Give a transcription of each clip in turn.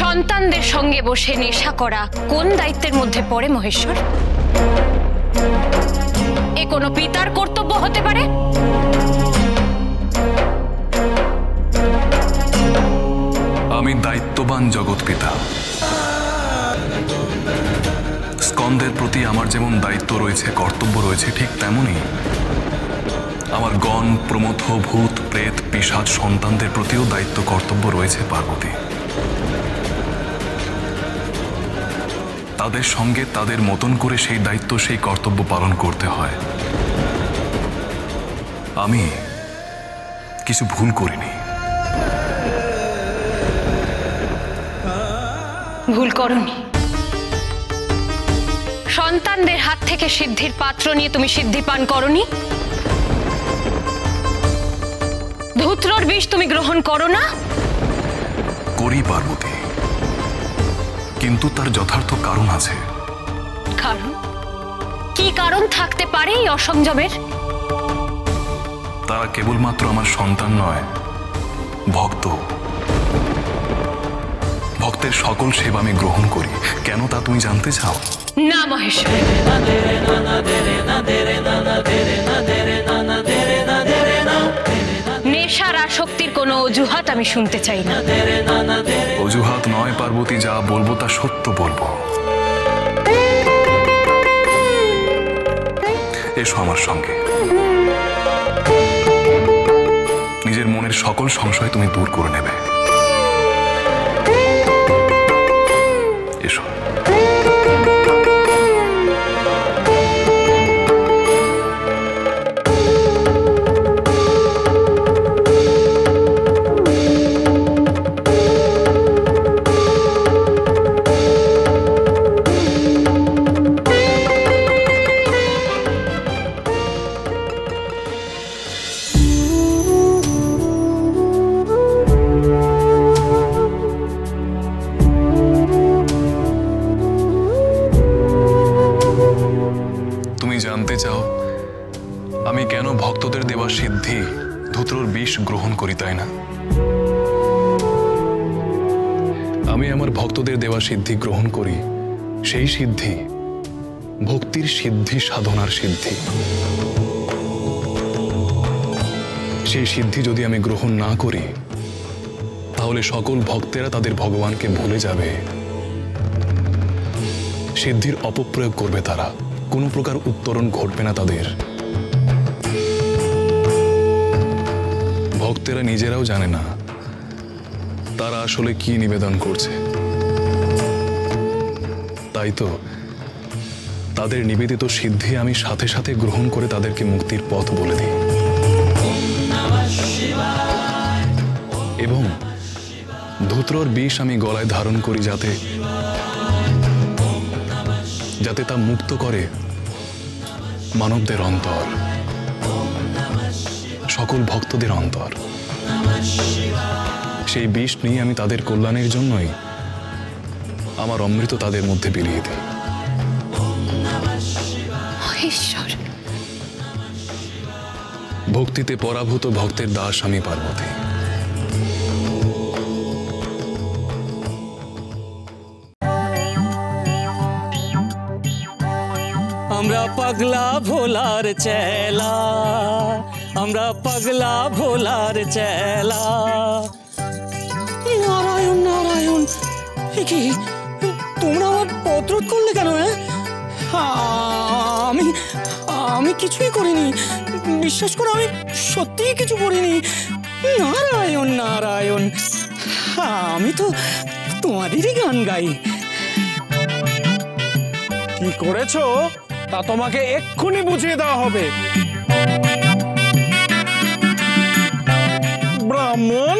সন্তানদের সঙ্গে বসে নেশা করা কোন দায়িত্বের মধ্যে পড়ে মহেশ্বর? এ কোনো পিতার কর্তব্য হতে পারে? আমি দায়িত্ববান জগৎ পিতা। স্কন্দের প্রতি আমার যেমন দায়িত্ব রয়েছে, কর্তব্য রয়েছে, ঠিক তেমনি আমার গণ, প্রমথ, ভূত, প্রেত, পিশাচ সন্তানদের প্রতিও দায়িত্ব, কর্তব্য রয়েছে পার্বতী। তাদের সঙ্গে তাদের মতন করে সেই দায়িত্ব, সেই কর্তব্য পালন করতে হয়। আমি কিছু ভুল করিনি। ভুল করনি। সন্তানদের হাত থেকে সিদ্ধির পাত্র নিয়ে তুমি সিদ্ধি পান করনি। ধূত্রর বিষ তুমি গ্রহণ করো না? করি পার্বতী, কিন্তু তার যথার্থ কারণ আছে। কারণ? কি কারণ থাকতে পারে এই অসংযমের? তারা কেবলমাত্র আমার সন্তান নয়, ভক্ত। ভক্তের সকল সেবা আমি গ্রহণ করি। কেন তা তুমি জানতে চাও? না মহেশ্বর, নেশার আসক্তির কোনো অজুহাত আমি শুনতে চাই না। অজুহাত নয় পার্বতী, যা বলবো তা সত্য বলবো। এসো আমার সঙ্গে। নিজের মনের সকল সংশয় তুমি দূর করে নেবে। এসো। জানতে চাও আমি কেন ভক্তদের দেওয়া সিদ্ধি ধূত্রর বিষ গ্রহণ করি, তাই না? আমি আমার ভক্তদের দেওয়া সিদ্ধি গ্রহণ করি। সেই সিদ্ধি ভক্তির সিদ্ধি, সাধনার সিদ্ধি। সেই সিদ্ধি যদি আমি গ্রহণ না করি, তাহলে সকল ভক্তেরা তাদের ভগবানকে ভুলে যাবে। সিদ্ধির অপপ্রয়োগ করবে তারা, কোনো প্রকার উত্তরণ ঘটবে না তাদের। ভক্তেরা নিজেরাও জানে না তারা আসলে কি নিবেদন করছে। তাই তো তাদের নিবেদিত সিদ্ধি আমি সাথে সাথে গ্রহণ করে তাদেরকে মুক্তির পথ বলে দিই এবং ধূত্রর বিষ আমি গলায় ধারণ করি যাতে যাতে তা মুক্ত করে মানবদের অন্তর, সকল ভক্তদের অন্তর। সেই বিষ নিয়ে আমি তাদের কল্যাণের জন্যই আমার অমৃত তাদের মধ্যে বিলিয়ে দিই। ভক্তিতে পরাভূত ভক্তের দাস আমি পার্বতী। আমরা পাগলা ভোলার চেলা, আমরা পাগলা ভোলার চেলা। নারায়ণ নারায়ণ, কি তোমরা আমার পত্রোধ করলে কেন? আমি কিছুই করিনি, বিশ্বাস করো, আমি সত্যিই কিছু করিনি। নারায়ণ নারায়ণ, আমি তো তোমাদেরই গান গাই। কি করেছো তা তোমাকে এক্ষুনি বুঝিয়ে দেওয়া হবে। ব্রাহ্মণ,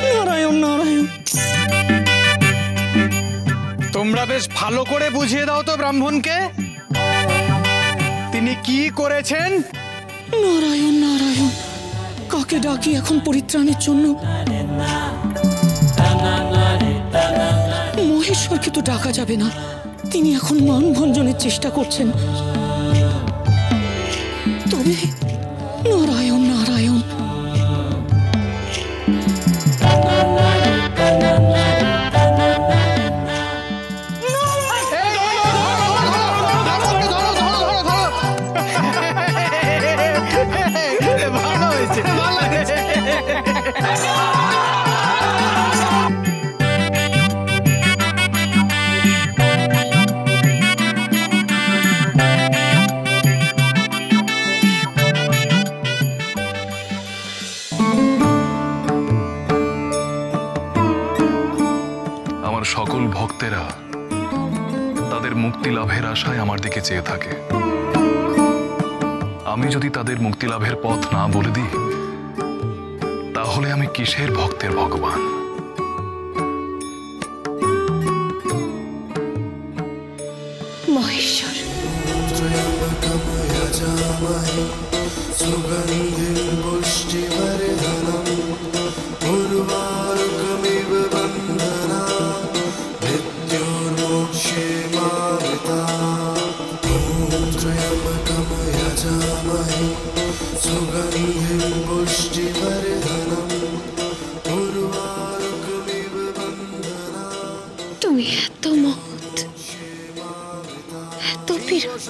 নারায়ণ নারায়ণ, তোমরা বেশ ভালো করে বুঝিয়ে দাও তো ব্রাহ্মণকে তিনি কি করেছেন। নারায়ণ নারায়ণ, কাকে ডাকি এখন পরিত্রাণের জন্য? মহেশ্বরকে তো ডাকা যাবে না, তিনি এখন মানভঞ্জনের চেষ্টা করছেন। তবে নারায়ণ নারায়ণ, সকল ভক্তেরা তাদের মুক্তি লাভের আশায় আমার দিকে চেয়ে থাকে। আমি যদি তাদের মুক্তি লাভের পথ না বলে দিই, তাহলে আমি কিসের ভক্তের ভগবান? মহেশ্বর, তুমি এত মহৎ, এত বিরাট।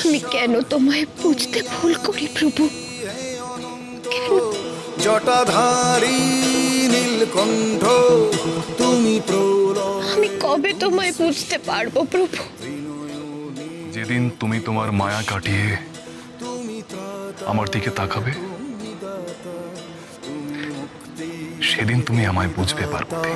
আমি কেন তোমায় বুঝতে ভুল করি প্রভু? কেন? জটাধারী নীলকণ্ঠ তুমি আমি কবে তোমায় বুঝতে পারবো প্রভু? যেদিন তুমি তোমার মায়া কাটিয়ে আমার দিকে তাকাবে, সেদিন তুমি আমায় বুঝবে পার্বতী।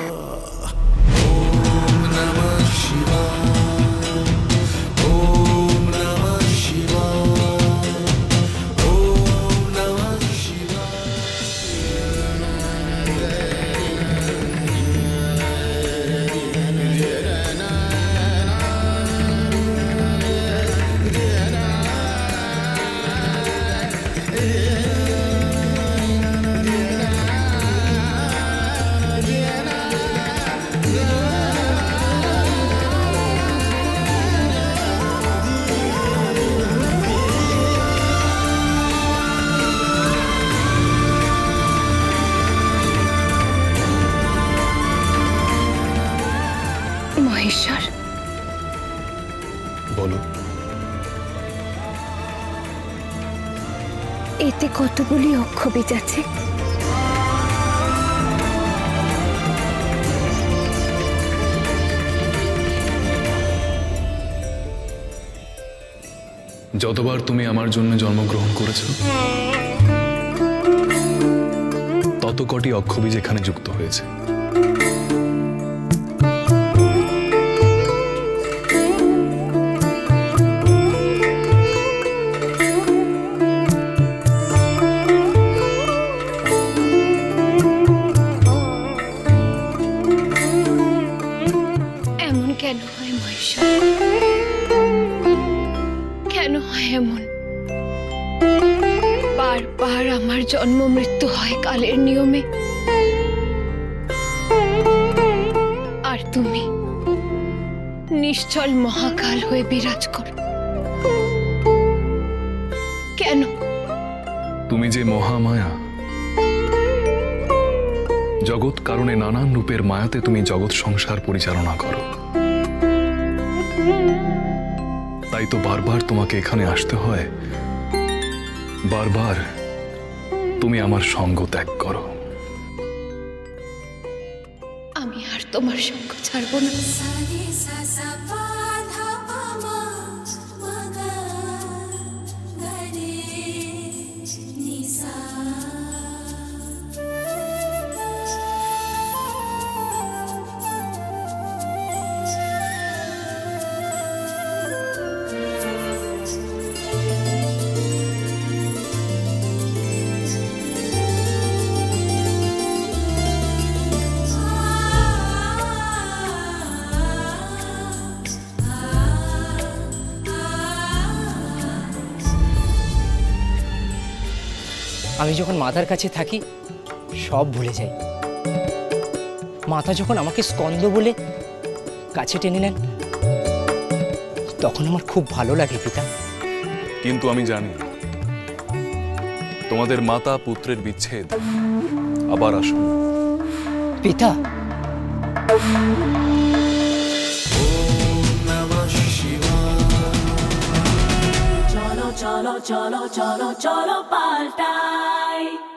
মহেশ্বর, বলো, এতে কতগুলি অক্ষবীজ আছে? যতবার তুমি আমার জন্য জন্মগ্রহণ করেছ, তত কটি অক্ষবীজ এখানে যুক্ত হয়েছে। এমন কেন হয় মহেশ্বর? কেন হয় এমন? বারবার আমার জন্ম মৃত্যু হয় কালের নিয়মে, আর তুমি নিশ্চল মহাকাল হয়ে বিরাজ করো। কেন? তুমি যে মহামায়া, জগৎ কারণে নানান রূপের মায়াতে তুমি জগৎ সংসার পরিচালনা করো। তাই তো বারবার তোমাকে এখানে আসতে হয়, বারবার তুমি আমার সঙ্গ ত্যাগ করো। আমি আর তোমার সঙ্গ ছাড়বো না। আমি যখন মাতার কাছে থাকি সব ভুলে যাই। মাতা যখন আমাকে স্কন্দ বলে কাছে টেনে নেন, তখন আমার খুব ভালো লাগে পিতা। কিন্তু আমি জানি তোমাদের মাতা পুত্রের বিচ্ছেদ আবার আসুন। পিতা, cholo, cholo, cholo, cholo, cholo, paltai.